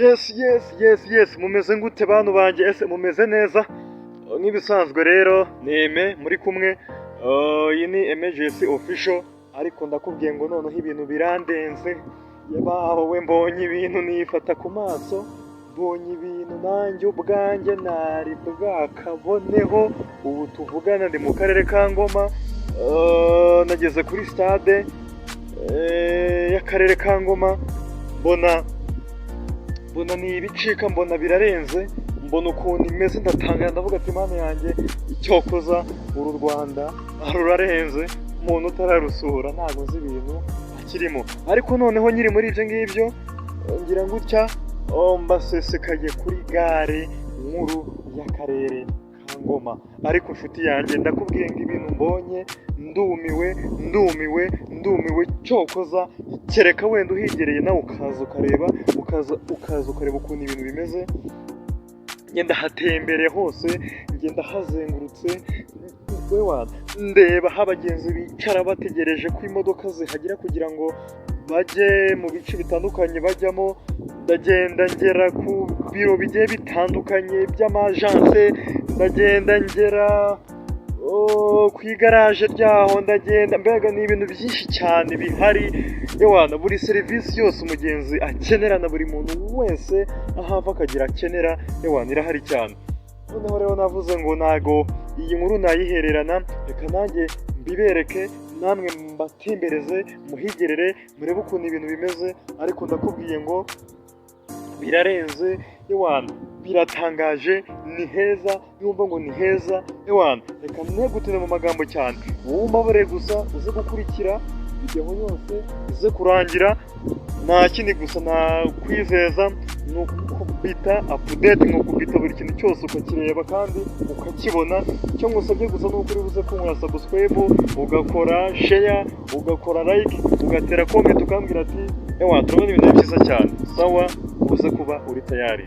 Yes, mumeze ngute bantu banjye, ese mumeze neza? Nk'ibisanzwe rero ni Aime muri kumwe, iyi ni Emergency Official, ariko ndakubwiye ngo noneho ibintu birandenze, yabawe mbonye ibintu nifata ku maso, mbonye ibintu nanjye ubwanjye ntari bwakaboneho. Ubu tuvugana ndi mu karere ka Ngoma, nageze kuri stade y'akarere ka Ngoma, mbona ni ibicika, mbona birarenze, mbona ukuntu imeze, ndatangara ndavuga ati mana yanjye icyokoza uru Rwanda rurarenze, umuntu utararusura ntabwo nzi ibintu akirimo. Ariko noneho nyiri muri ibyo ngibyo ngira gutya mbasesekaye kuri gare nkuru y'akarere ka Ngoma. Ariko nshuti yanjye ndakubwiye ngo ibintu mbonye ndumiwe cyokoza, kereka wenda uhigereye nawe ukaza ukareba, ukaza ukareba ukuntu ibintu bimeze. Ngenda hatembereye hose, ngenda hazengurutse, ndeba aho abagenzi bicara bategereje ko imodoka zihagera kugira ngo bajye mu bice bitandukanye bajyamo. Ndagenda ngera ku biro bigiye bitandukanye by'amajanse, ndagenda ngera ku igaraje ryaho, ndagenda, mbega ni ibintu byinshi cyane bihari. Buri serivisi yose umugenzi akenera na buri muntu wese aho ava akagira akenera irahari cyane. Noneho rero navuze ngo ntago iyi nkuru nayihererana, reka nanjye mbibereke, namwe mbatembereze muhigerere murebe ukuntu ibintu bimeze. Ariko ndakubwiye ngo birarenze, biratangaje, ni heza. Yumva ngo ni heza, reka ntegutine mu magambo cyane, wowe umbabare gusa uze gukurikira video yose ize kurangira. Nta kindi gusa nakwizeza ni ukubita update, ni ukubita buri kintu cyose ukakireba kandi ukakibona. Icyo ngusabye gusa ni ukuri buze kunkora subscribe, ugakora share, ugakora like, ugatera comment, ukambwira ati turabona ibintu byiza cyane. Sawa, uze kuba uri tayari.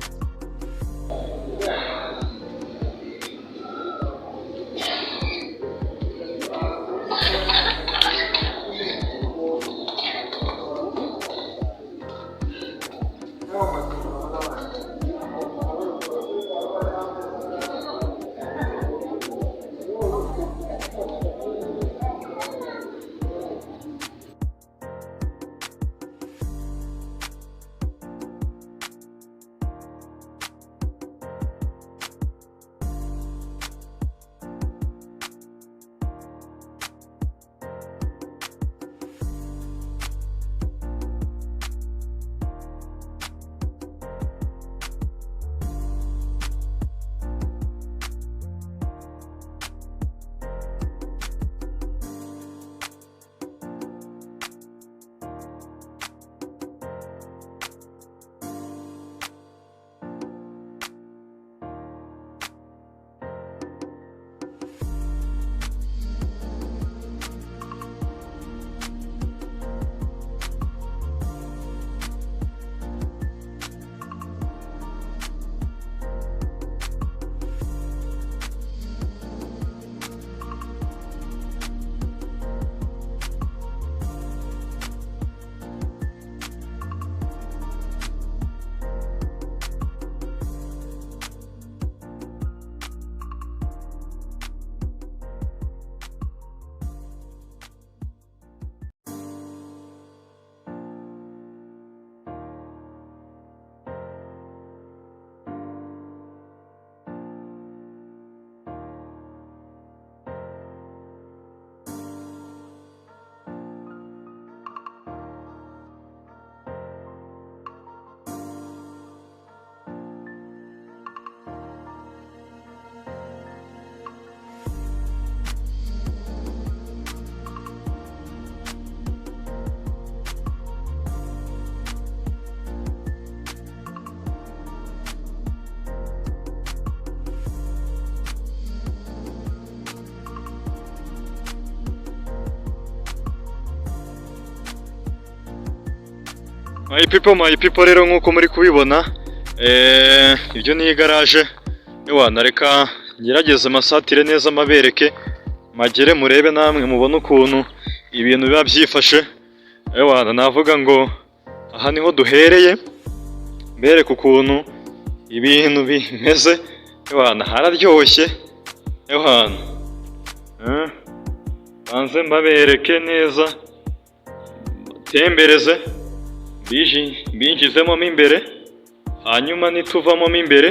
My people rero nk'uko muri kubibona, ibyo ni igaraje. Reka ngerageze masatire neza mabereke, magere murebe namwe mubone ukuntu ibintu biba byifashe. Navuga ngo aha niho duhereye, mbereke ukuntu ibintu bimeze, ewana hararyoshye, ewana banze mbabereke neza, tembereze binjizemo mo imbere, hanyuma nituvamo mo imbere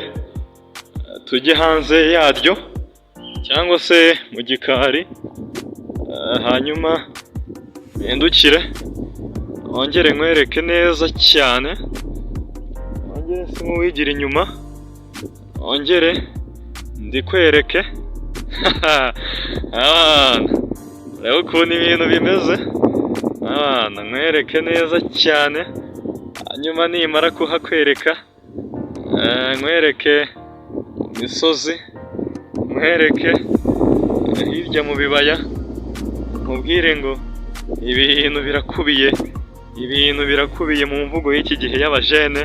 tujye hanze yaryo cyangwa se mu gikari, hanyuma mpindukire ongere nkwereke neza cyane, ongere se nk'uwigira inyuma, ongere ndikwereke abana urebe ukuntu ibintu bimeze, abana nkwereke neza cyane, hanyuma nimara kuhakwereka nkwereke imisozi, nkwereke hirya mu bibaya, nkubwire ngo ibintu birakubiye mu mvugo y'iki gihe y'abajene,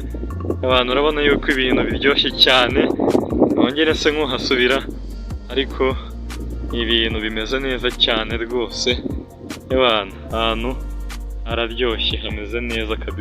abantu urabona yuko ibintu biryoshye cyane, nongere se nk'uhasubira, ariko ibintu bimeze neza cyane rwose, abantu ahantu hararyoshye hameze neza kabisa.